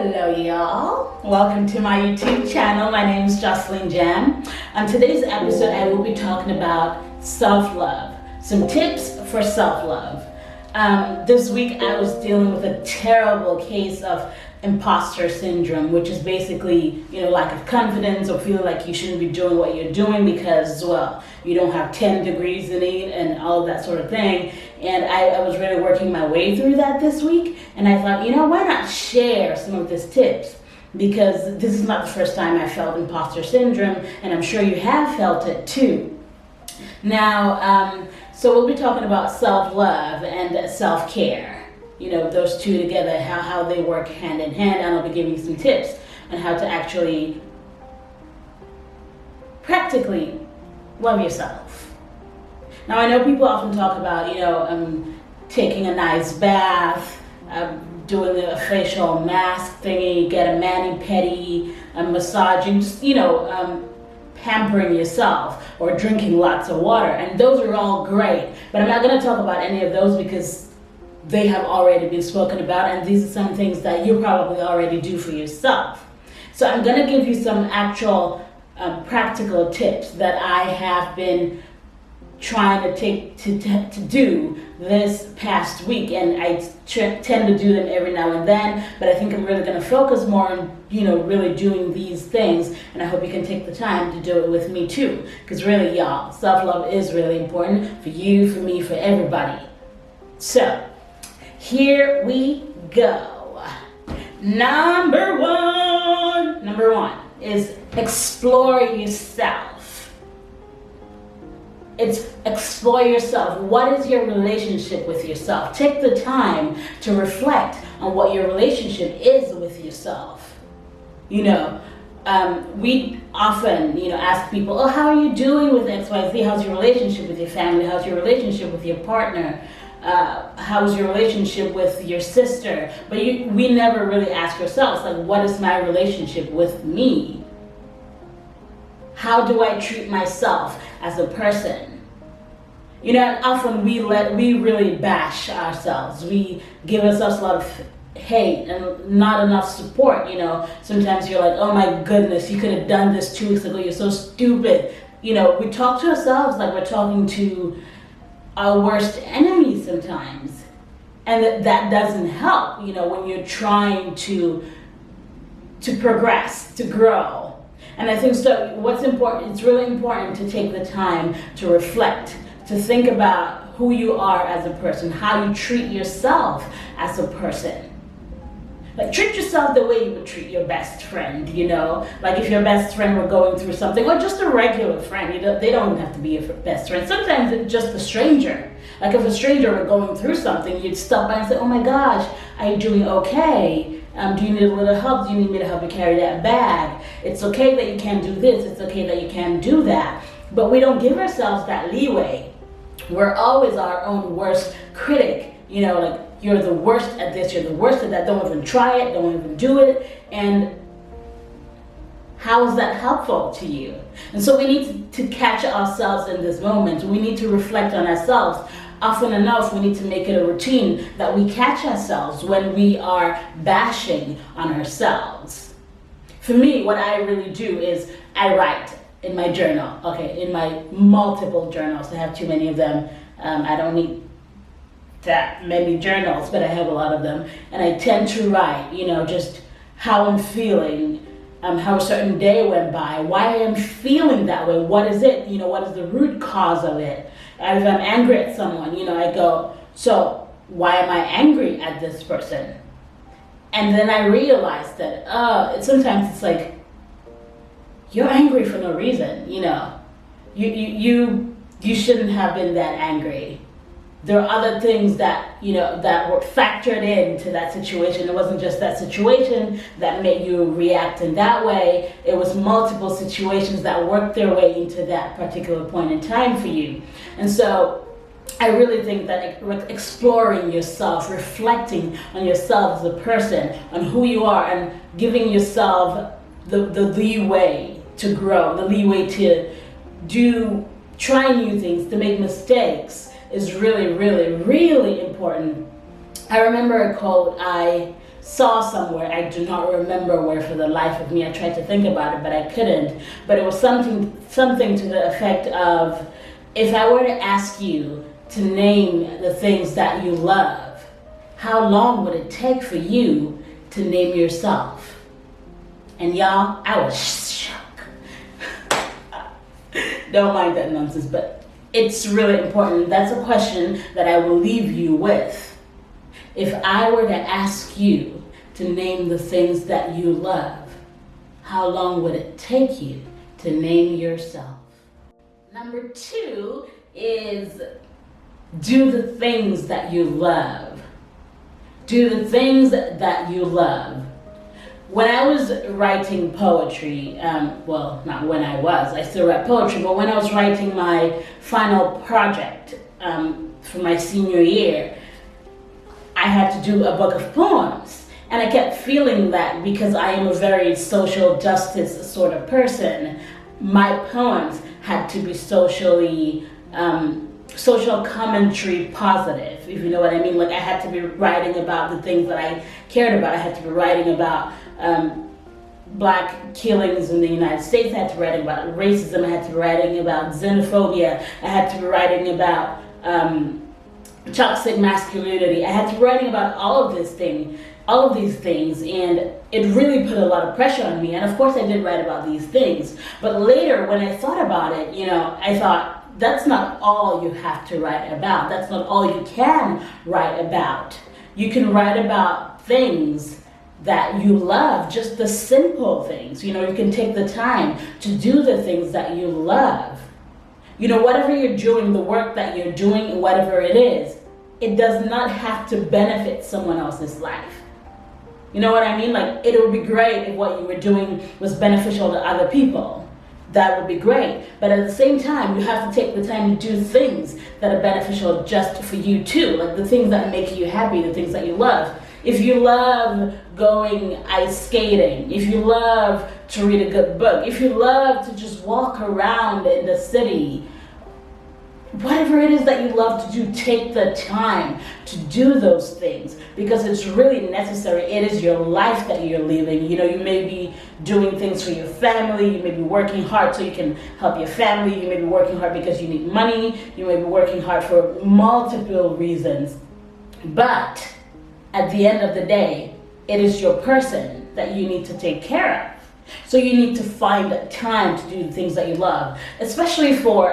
Hello y'all, welcome to my YouTube channel. My name is Jocelyn Jam. On today's episode I will be talking about self-love, some tips for self-love. This week I was dealing with a terrible case of imposter syndrome, which is basically, lack of confidence or feeling like you shouldn't be doing what you're doing because, well, you don't have 10 degrees in it and all that sort of thing. And I was really working my way through that this week, and I thought, why not share some of these tips? Because this is not the first time I felt imposter syndrome, and I'm sure you have felt it too. Now, so we'll be talking about self-love and self-care. Those two together, how they work hand in hand, and I'll be giving you some tips on how to actually practically love yourself. Now, I know people often talk about, taking a nice bath, doing a facial mask thingy, get a mani-pedi, massaging, just, pampering yourself or drinking lots of water. And those are all great, but I'm not going to talk about any of those because they have already been spoken about, and these are some things that you probably already do for yourself. So I'm going to give you some actual practical tips that I have been trying to take to do this past week, and I tend to do them every now and then, but I think I'm really going to focus more on really doing these things, and I hope you can take the time to do it with me too, because really, y'all, self-love is really important for you, for me, for everybody. So here we go. Number one is explore yourself. It's explore yourself. What is your relationship with yourself? Take the time to reflect on what your relationship is with yourself. We often, ask people, oh, how are you doing with XYZ? How's your relationship with your family? How's your relationship with your partner? How's your relationship with your sister? But we never really ask ourselves, like, what is my relationship with me? How do I treat myself as a person? Often we really bash ourselves. We give ourselves a lot of hate and not enough support. Sometimes you're like, oh my goodness, you could have done this 2 weeks ago. You're so stupid. We talk to ourselves like we're talking to our worst enemy sometimes, and that doesn't help. When you're trying to progress, to grow. And I think so. What's important? It's really important to take the time to reflect, to think about who you are as a person, how you treat yourself as a person. Like, treat yourself the way you would treat your best friend, Like, if your best friend were going through something, or just a regular friend, they don't have to be your best friend. Sometimes it's just a stranger. Like, if a stranger were going through something, you'd stop by and say, oh my gosh, are you doing okay? Do you need a little help? Do you need me to help you carry that bag? It's okay that you can't do this. It's okay that you can't do that. But we don't give ourselves that leeway. We're always our own worst critic, like, you're the worst at this, you're the worst at that, don't even try it, don't even do it. And how is that helpful to you? And so we need to catch ourselves in this moment. We need to reflect on ourselves. Often enough, we need to make it a routine that we catch ourselves when we are bashing on ourselves. For me, what I really do is I write in my journal, in my multiple journals. I have too many of them. I don't need that many journals, but I have a lot of them, and I tend to write, just how I'm feeling, how a certain day went by, why I am feeling that way, what is it, what is the root cause of it. And if I'm angry at someone, I go, so why am I angry at this person? And then I realize that sometimes it's like, you're angry for no reason, you shouldn't have been that angry. There are other things that, that were factored into that situation. It wasn't just that situation that made you react in that way. It was multiple situations that worked their way into that particular point in time for you. And so I really think that exploring yourself, reflecting on yourself as a person, on who you are, and giving yourself the leeway to grow, the leeway to try new things, to make mistakes, is really, really, really important. I remember a quote I saw somewhere. I do not remember where for the life of me. I tried to think about it, but I couldn't. But it was something to the effect of, if I were to ask you to name the things that you love, how long would it take for you to name yourself? And y'all, I was shook. Don't mind that nonsense, but it's really important. That's a question that I will leave you with. If I were to ask you to name the things that you love, how long would it take you to name yourself? Number 2 is do the things that you love. Do the things that you love. When I was writing poetry, well, not when I still write poetry, but when I was writing my final project for my senior year, I had to do a book of poems. And I kept feeling that because I am a very social justice sort of person, my poems had to be social commentary positive, if you know what I mean. Like, I had to be writing about the things that I cared about. I had to be writing about black killings in the United States. I had to be writing about racism. I had to be writing about xenophobia. I had to be writing about toxic masculinity. I had to be writing about all of these things, and it really put a lot of pressure on me. And of course I did write about these things, but later when I thought about it, I thought, that's not all you have to write about. That's not all you can write about. You can write about things that you love, just the simple things. You can take the time to do the things that you love. Whatever you're doing, the work that you're doing, whatever it is, it does not have to benefit someone else's life. You know what I mean? Like, it would be great if what you were doing was beneficial to other people. That would be great. But at the same time, you have to take the time to do things that are beneficial just for you too. Like the things that make you happy, the things that you love. If you love going ice skating, if you love to read a good book, if you love to just walk around in the city, whatever it is that you love to do, take the time to do those things, because it's really necessary. It is your life that you're living. You may be doing things for your family. You may be working hard so you can help your family. You may be working hard because you need money. You may be working hard for multiple reasons. But at the end of the day, it is your person that you need to take care of. So you need to find time to do the things that you love, especially for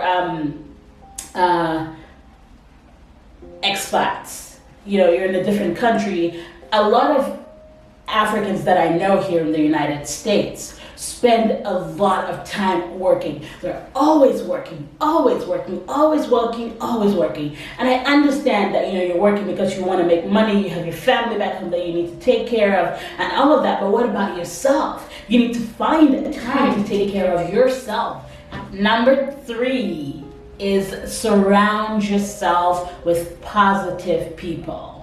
expats. You're in a different country. A lot of Africans that I know here in the United States spend a lot of time working. They're always working, always working, always working, always working. And I understand that you're working because you want to make money, you have your family back home that you need to take care of, and all of that. But what about yourself? You need to find time to take care of yourself. Number 3 is surround yourself with positive people.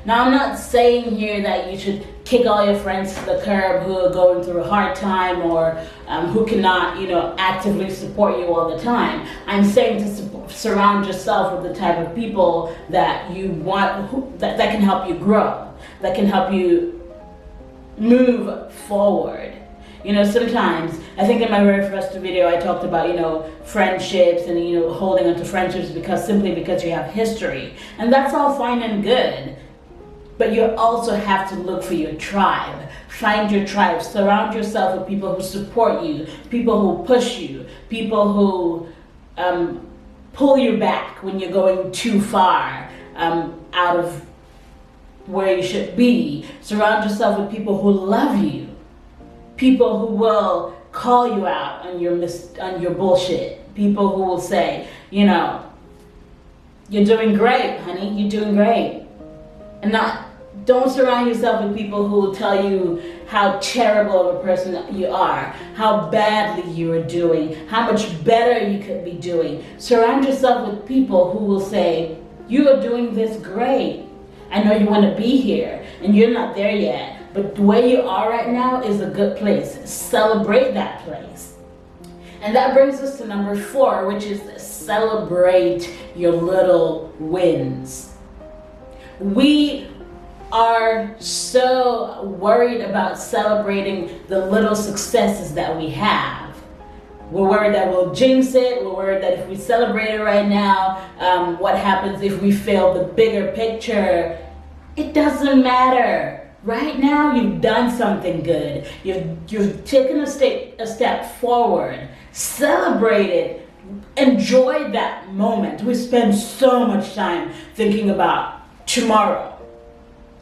Now, I'm not saying here that you should kick all your friends to the curb who are going through a hard time, or who cannot, actively support you all the time. I'm saying to surround yourself with the type of people that you want, that can help you grow, that can help you move forward. Sometimes, I think in my very first video I talked about, friendships and, holding on to friendships simply because you have history. And that's all fine and good. But you also have to look for your tribe. Find your tribe. Surround yourself with people who support you, people who push you, people who pull you back when you're going too far out of where you should be. Surround yourself with people who love you. People who will call you out on your bullshit. People who will say, you're doing great, honey. You're doing great. And don't surround yourself with people who will tell you how terrible of a person you are, how badly you are doing, how much better you could be doing. Surround yourself with people who will say, you are doing this great. I know you want to be here and you're not there yet, but where you are right now is a good place. Celebrate that place. And that brings us to number 4, which is celebrate your little wins. We are so worried about celebrating the little successes that we have. We're worried that we'll jinx it. We're worried that if we celebrate it right now, what happens if we fail the bigger picture? It doesn't matter. Right now, you've done something good. You've taken a step forward. Celebrate it. Enjoy that moment. We spend so much time thinking about tomorrow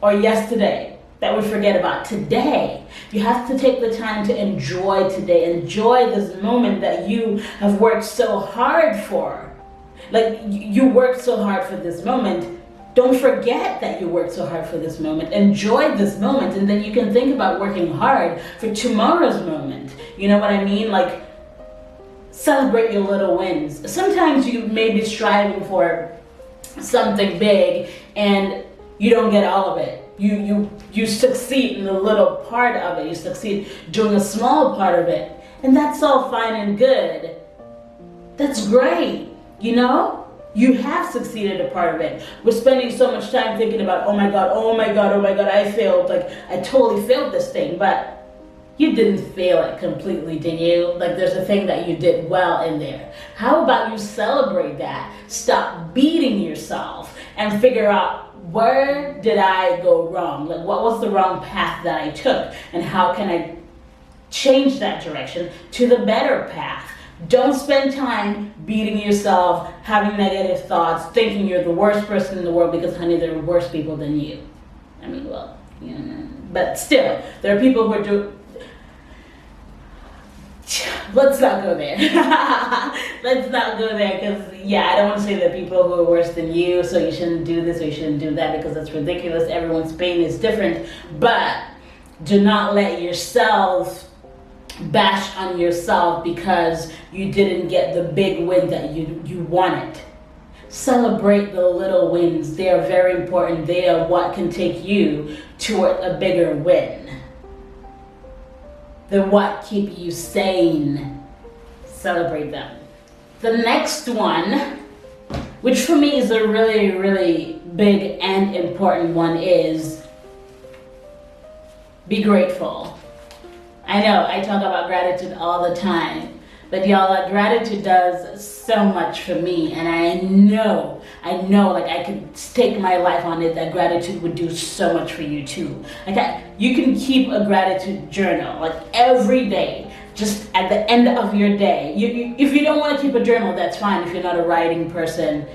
or yesterday that we forget about today. You have to take the time to enjoy today. Enjoy this moment that you have worked so hard for. Like, you worked so hard for this moment. Don't forget that you worked so hard for this moment. Enjoy this moment, and then you can think about working hard for tomorrow's moment. You know what I mean? Like, celebrate your little wins. Sometimes you may be striving for something big and you don't get all of it. You succeed in a little part of it. You succeed doing a small part of it. And that's all fine and good. That's great, you know? You have succeeded a part of it. We're spending so much time thinking about, oh my God, I failed. Like, I totally failed this thing. But you didn't fail it completely, did you? Like, there's a thing that you did well in there. How about you celebrate that? Stop beating yourself and figure out, where did I go wrong? Like, what was the wrong path that I took? And how can I change that direction to the better path? Don't spend time beating yourself, having negative thoughts, thinking you're the worst person in the world, because, honey, there are worse people than you. I mean, well, you know, but still, there are people who are let's not go there. Let's not go there, because, yeah, I don't want to say that people who are worse than you, so you shouldn't do this or you shouldn't do that, because that's ridiculous. Everyone's pain is different. But do not let yourself bash on yourself because you didn't get the big win that you wanted. Celebrate the little wins. They are very important. They are what can take you toward a bigger win. They're what keep you sane. Celebrate them. The next one, which for me is a really, really big and important one, is be grateful. I know I talk about gratitude all the time, but y'all, like, gratitude does so much for me, and I know, like, I could stake my life on it that gratitude would do so much for you too. Like, you can keep a gratitude journal, like, every day, just at the end of your day. If you don't want to keep a journal, that's fine. If you're not a writing person,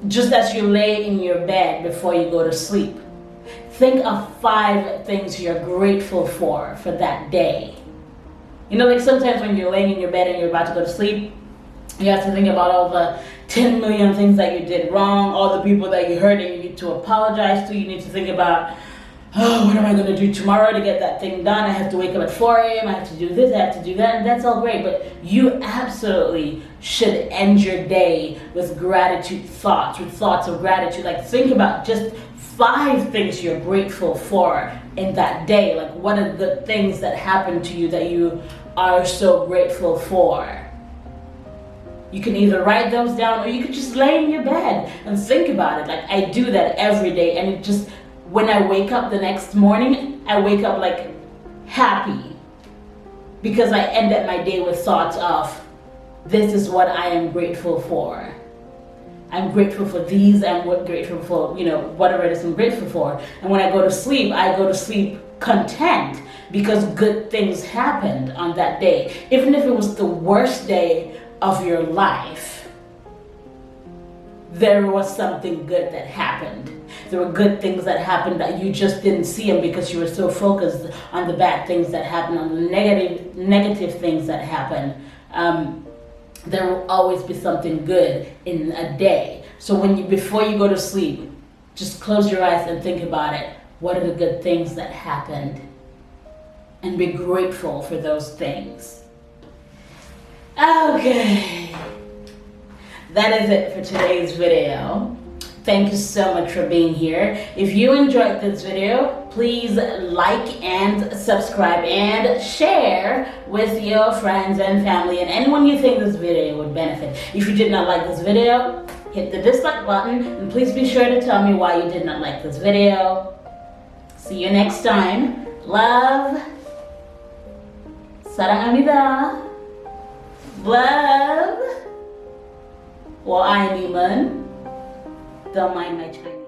just as you lay in your bed before you go to sleep, think of 5 things you're grateful for that day. You know, like, sometimes when you're laying in your bed and you're about to go to sleep, you have to think about all the 10 million things that you did wrong, all the people that you hurt and you need to apologize to. You need to think about, oh, what am I going to do tomorrow to get that thing done? I have to wake up at 4 a.m. I have to do this, I have to do that, and that's all great. But you absolutely should end your day with gratitude thoughts, with thoughts of gratitude. Like, think about just 5 things you're grateful for in that day. Like, what are the things that happened to you that you are so grateful for? You can either write those down or you could just lay in your bed and think about it. Like, I do that every day, and it just, when I wake up the next morning, I wake up like happy because I ended my day with thoughts of, this is what I am grateful for. I'm grateful for these, I'm grateful for, you know, whatever it is I'm grateful for. And when I go to sleep content because good things happened on that day. Even if it was the worst day of your life, there was something good that happened. There were good things that happened that you just didn't see them because you were so focused on the bad things that happened, on the negative things that happened. There will always be something good in a day. So before you go to sleep, just close your eyes and think about it. What are the good things that happened? And be grateful for those things. Okay. That is it for today's video. Thank you so much for being here. If you enjoyed this video, please like and subscribe and share with your friends and family and anyone you think this video would benefit. If you did not like this video, hit the dislike button, and please be sure to tell me why you did not like this video. See you next time. Love. 사랑합니다. Love. 我爱你们. Don't mind my Chinese.